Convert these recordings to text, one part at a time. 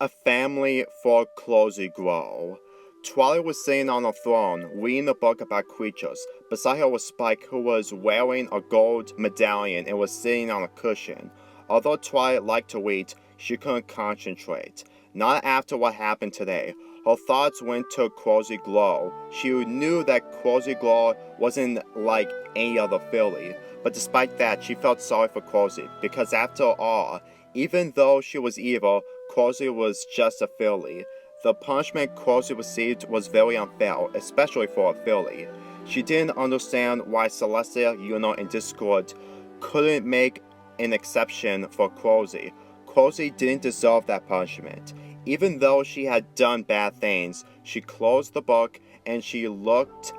A family for cozy glow. Twilight was sitting on a throne, reading a book about creatures. Beside her was Spike, who was wearing a gold medallion and was sitting on a cushion. Although Twilight liked to read, she couldn't concentrate. Not after what happened today. Her thoughts went to Cozy Glow. She knew that Cozy Glow wasn't like any other filly, but despite that, she felt sorry for Cozy, because after all, even though she was evil, Cozy was just a filly. The punishment Cozy received was very unfair, especially for a filly. She didn't understand why Celestia, Yuno, and Discord couldn't make an exception for Cozy. Cozy didn't deserve that punishment. Even though she had done bad things, she closed the book and she looked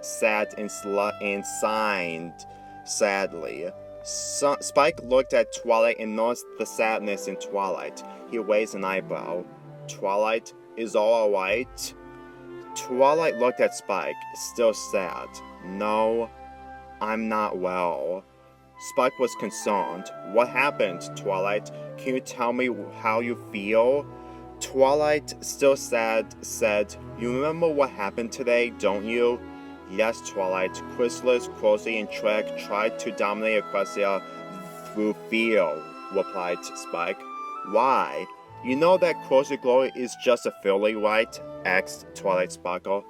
sad and sighed sadly. Spike looked at Twilight and noticed the sadness in Twilight. He raised an eyebrow. Twilight, is all alright? Twilight looked at Spike, still sad. No, I'm not well. Spike was concerned. What happened, Twilight? Can you tell me how you feel? Twilight, still sad, said, You remember what happened today, don't you? Yes, Twilight. Chrysalis, Cozy, and Trek tried to dominate Equestria through fear, replied Spike. Why? You know that Cozy Glory is just a filly, right? Asked Twilight Sparkle.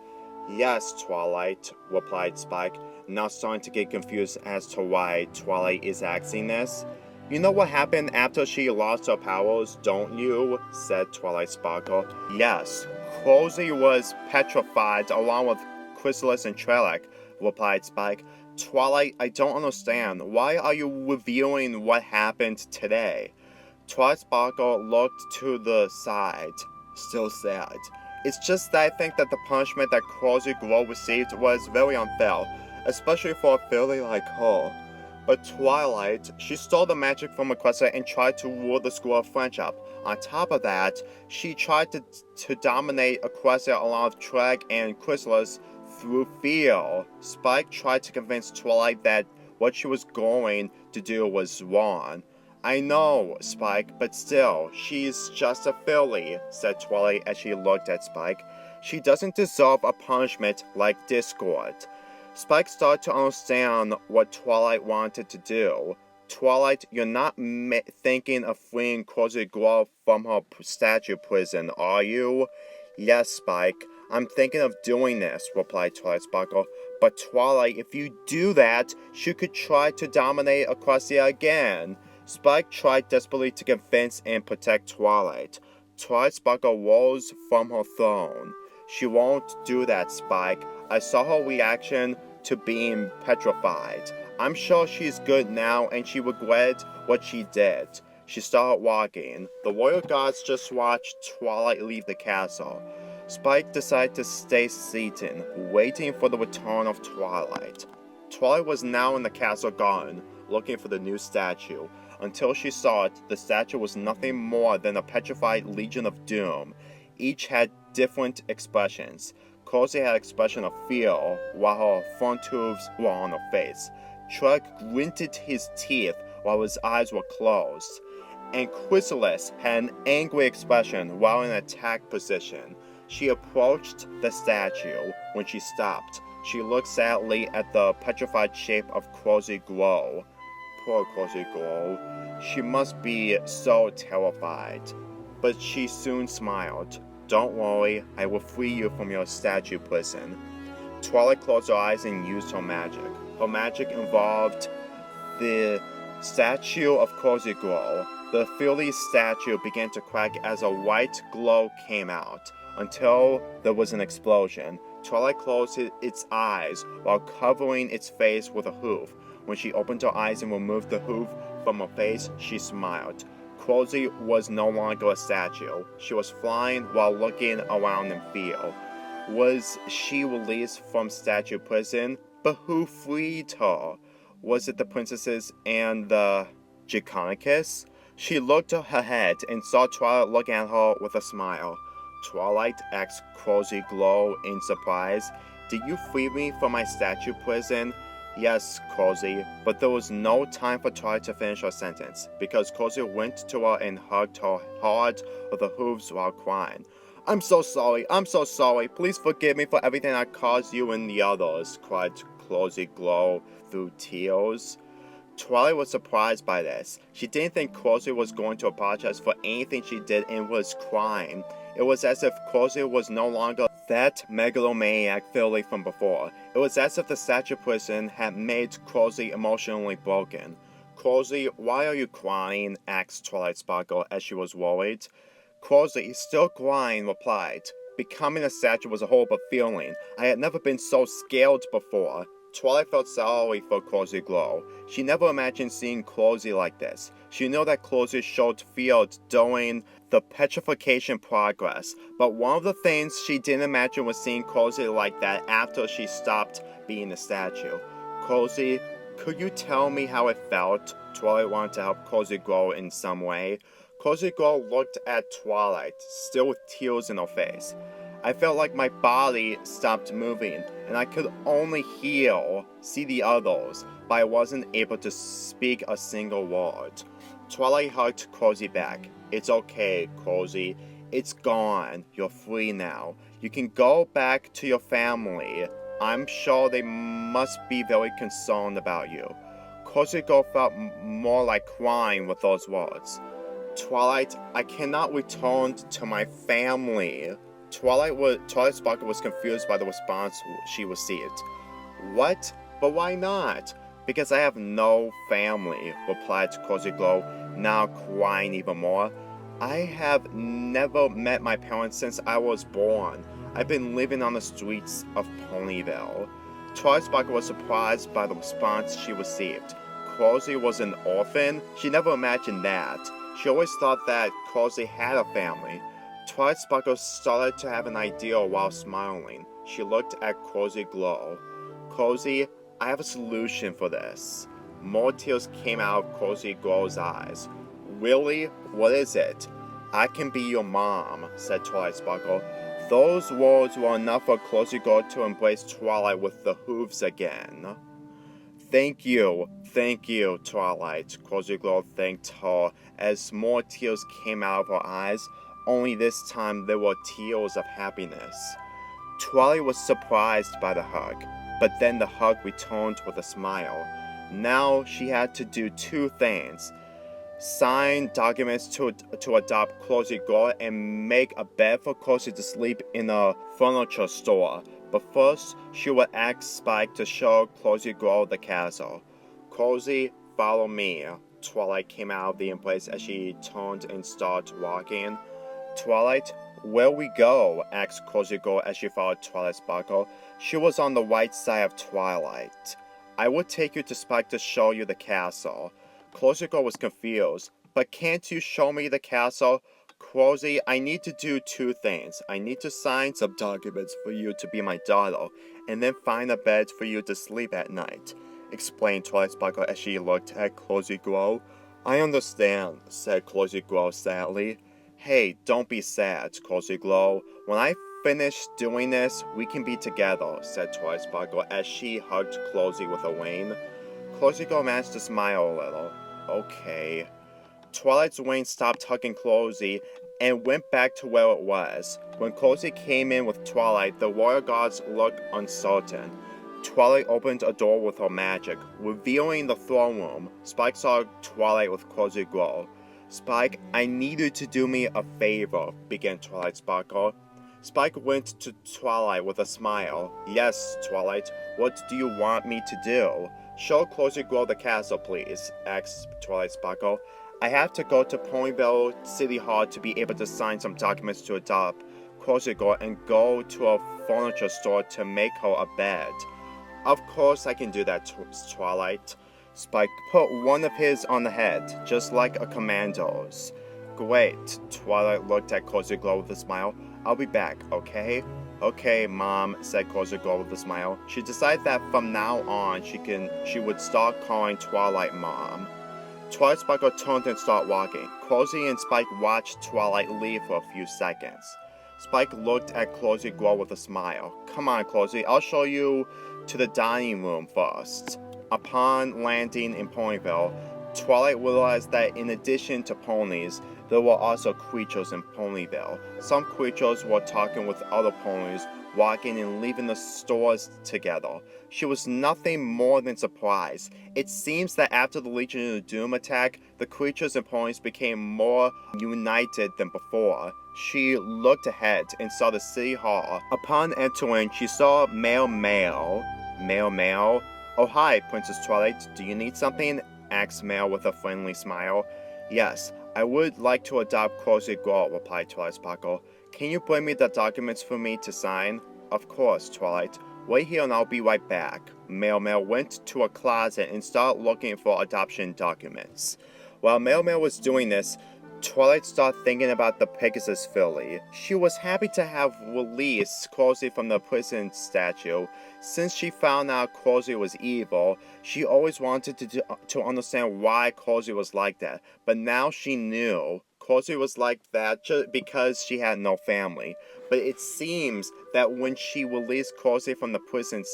Yes, Twilight, replied Spike, now starting to get confused as to why Twilight is asking this. You know what happened after she lost her powers, don't you? Said Twilight Sparkle. Yes, Cozy was petrified along with Chrysalis and Trelec, replied Spike. Twilight, I don't understand. Why are you revealing what happened today? Twilight Sparkle looked to the side, still sad. It's just that I think that the punishment that Cozy Glow received was very unfair, especially for a filly like her. But Twilight, she stole the magic from Equestria and tried to rule the School of Friendship. On top of that, she tried to dominate Equestria along with Treg and Chrysalis through fear. Spike tried to convince Twilight that what she was going to do was wrong. I know, Spike, but still, she's just a filly, said Twilight as she looked at Spike. She doesn't deserve a punishment like Discord. Spike started to understand what Twilight wanted to do. Twilight, you're not thinking of freeing Cozy Glow from her statue prison, are you? Yes, Spike. I'm thinking of doing this, replied Twilight Sparkle. But Twilight, if you do that, she could try to dominate Equestria again. Spike tried desperately to convince and protect Twilight. Twilight Sparkle rose from her throne. She won't do that, Spike. I saw her reaction to being petrified. I'm sure she's good now and she regretted what she did. She started walking. The royal guards just watched Twilight leave the castle. Spike decided to stay seated, waiting for the return of Twilight. Twilight was now in the castle garden, looking for the new statue. Until she saw it, the statue was nothing more than a petrified Legion of Doom. Each had different expressions. Cozy had an expression of fear, while her front hooves were on her face. Trek gritted his teeth while his eyes were closed. And Chrysalis had an angry expression while in attack position. She approached the statue. When she stopped, she looked sadly at the petrified shape of Cozy Glow. Poor Cozy Glow. She must be so terrified. But she soon smiled. Don't worry, I will free you from your statue prison. Twilight closed her eyes and used her magic. Her magic involved the statue of Cozy Glow. The filly statue began to crack as a white glow came out, until there was an explosion. Twilight closed its eyes while covering its face with a hoof. When she opened her eyes and removed the hoof from her face, she smiled. Cozy was no longer a statue. She was flying while looking around in fear. Was she released from statue prison? But who freed her? Was it the princesses and the Jaconicus? She looked ahead and saw Twilight looking at her with a smile. Twilight, asked Cozy Glow in surprise. Did you free me from my statue prison? Yes, Cozy, but there was no time for Twilight to finish her sentence, because Cozy went to her and hugged her hard with her hooves while crying. I'm so sorry, please forgive me for everything I caused you and the others, cried Cozy Glow through tears. Twilight was surprised by this. She didn't think Cozy was going to apologize for anything she did and was crying. It was as if Cozy was no longer that megalomaniac filly from before. It was as if the statue prison had made Cozy emotionally broken. Cozy, why are you crying? Asked Twilight Sparkle as she was worried. Cozy, still crying, replied. Becoming a statue was a horrible feeling. I had never been so scared before. Twilight felt sorry for Cozy Glow. She never imagined seeing Cozy like this. She knew that Cozy showed fear during the petrification progress, but one of the things she didn't imagine was seeing Cozy like that after she stopped being a statue. Cozy, could you tell me how it felt? Twilight wanted to help Cozy Glow in some way. Cozy Glow looked at Twilight, still with tears in her face. I felt like my body stopped moving, and I could only see the others, but I wasn't able to speak a single word. Twilight hugged Cozy back. It's okay, Cozy. It's gone. You're free now. You can go back to your family. I'm sure they must be very concerned about you. Cozy Glow felt more like crying with those words. Twilight, I cannot return to my family. Twilight Sparkle was confused by the response she received. What? But why not? Because I have no family, replied Cozy Glow, now crying even more. I have never met my parents since I was born. I've been living on the streets of Ponyville. Twilight Sparkle was surprised by the response she received. Cozy was an orphan? She never imagined that. She always thought that Cozy had a family. Twilight Sparkle started to have an idea while smiling. She looked at Cozy Glow. Cozy, I have a solution for this. More tears came out of Cozy Glow's eyes. Really? What is it? I can be your mom, said Twilight Sparkle. Those words were enough for Cozy Glow to embrace Twilight with the hooves again. Thank you, Twilight. Cozy Glow thanked her as more tears came out of her eyes. Only this time there were tears of happiness. Twilight was surprised by the hug, but then the hug returned with a smile. Now she had to do two things. Sign documents to adopt Cozy Glow and make a bed for Cozy to sleep in a furniture store. But first, she would ask Spike to show Cozy Glow the castle. Cozy, follow me. Twilight came out of the embrace as she turned and started walking. Twilight, where we go? Asked Cozy Glow as she followed Twilight Sparkle. She was on the right side of Twilight. I will take you to Spike to show you the castle. Cozy Glow was confused. But can't you show me the castle? Cozy, I need to do two things. I need to sign some documents for you to be my daughter, and then find a bed for you to sleep at night, explained Twilight Sparkle as she looked at Cozy Glow. I understand, said Cozy Glow sadly. Hey, don't be sad, Cozy Glow. When I finish doing this, we can be together, said Twilight Sparkle as she hugged Cozy with a wing. Cozy Glow managed to smile a little. Okay. Twilight's wing stopped hugging Cozy and went back to where it was. When Cozy came in with Twilight, the royal guards looked uncertain. Twilight opened a door with her magic, revealing the throne room. Spike saw Twilight with Cozy Glow. Spike, I need you to do me a favor, began Twilight Sparkle. Spike went to Twilight with a smile. Yes, Twilight, what do you want me to do? Show Cozy Glow the castle, please, asked Twilight Sparkle. I have to go to Ponyville City Hall to be able to sign some documents to adopt Cozy Glow and go to a furniture store to make her a bed. Of course I can do that, Twilight. Spike put one of his on the head, just like a commando's. Great. Twilight looked at Cozy Glow with a smile. I'll be back, okay? Okay, Mom, said Cozy Glow with a smile. She decided that from now on, she would start calling Twilight Mom. Twilight Sparkle turned and started walking. Cozy and Spike watched Twilight leave for a few seconds. Spike looked at Closey Grow with a smile. Come on, Closey, I'll show you to the dining room first. Upon landing in Ponyville, Twilight realized that in addition to ponies, there were also creatures in Ponyville. Some creatures were talking with other ponies, walking and leaving the stores together. She was nothing more than surprised. It seems that after the Legion of Doom attack, the creatures and ponies became more united than before. She looked ahead and saw the city hall. Upon entering, she saw Male. Oh hi, Princess Twilight, do you need something? Asked Male with a friendly smile. Yes, I would like to adopt Closey Grow, replied Twilight Sparkle. Can you bring me the documents for me to sign? Of course, Twilight. Wait here and I'll be right back. Male went to a closet and started looking for adoption documents. While Male was doing this, Twilight started thinking about the Pegasus filly. She was happy to have released Closey from the prison statue. Since she found out Closey was evil, she always wanted to understand why Closey was like that. But now she knew Closey was like that just because she had no family. But it seems that when she released Closey from the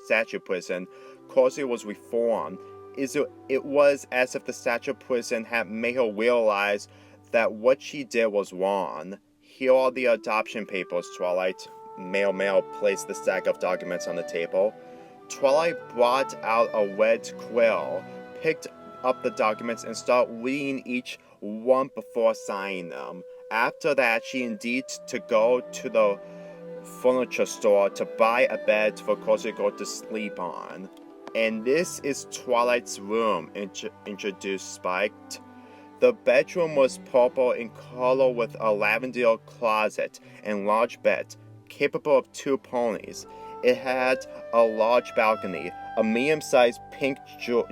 statue prison, Closey was reformed. It was as if the statue prison had made her realize that what she did was wrong. Here are the adoption papers, Twilight. Male placed the stack of documents on the table. Twilight brought out a red quill, picked up the documents, and started reading each one before signing them. After that, she indeed to go to the furniture store to buy a bed for Closey Grow to sleep on. And this is Twilight's room, introduced Spike. The bedroom was purple in color with a lavender closet and large bed, capable of 2 ponies. It had a large balcony, a medium-sized pink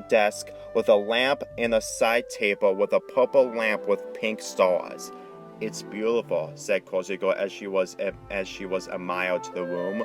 desk with a lamp, and a side table with a purple lamp with pink stars. It's beautiful, said Closey Grow as she was a mile to the room.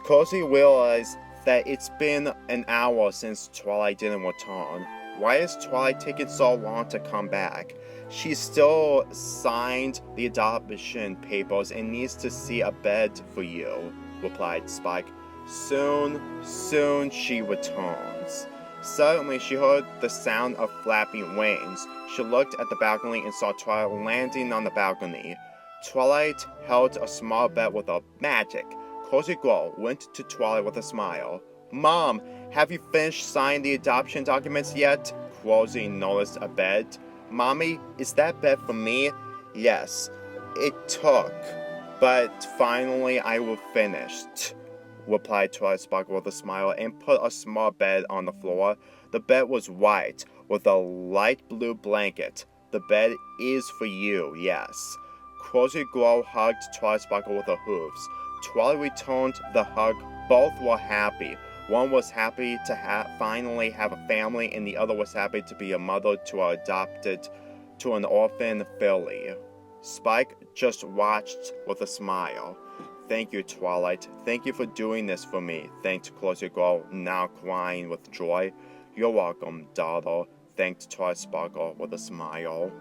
Closey realized that it's been an hour since Twilight didn't return. Why is Twilight taking so long to come back? She still signed the adoption papers and needs to see a bed for you, replied Spike. Soon she returns. Suddenly she heard the sound of flapping wings. She looked at the balcony and saw Twilight landing on the balcony. Twilight held a small bed with a magic. Closey Grow went to Twilight with a smile. Mom, have you finished signing the adoption documents yet? Closey noticed a bed. Mommy, is that bed for me? Yes, it took, but finally I was finished, replied Twilight Sparkle with a smile and put a small bed on the floor. The bed was white with a light blue blanket. The bed is for you, yes. Closey Grow hugged Twilight Sparkle with her hooves. Twilight returned the hug. Both were happy. One was happy to finally have a family, and the other was happy to be a mother to an orphan filly. Spike just watched with a smile. Thank you, Twilight. Thank you for doing this for me, thanked Closey Grow, now crying with joy. You're welcome, daughter, thanked Twilight Sparkle with a smile.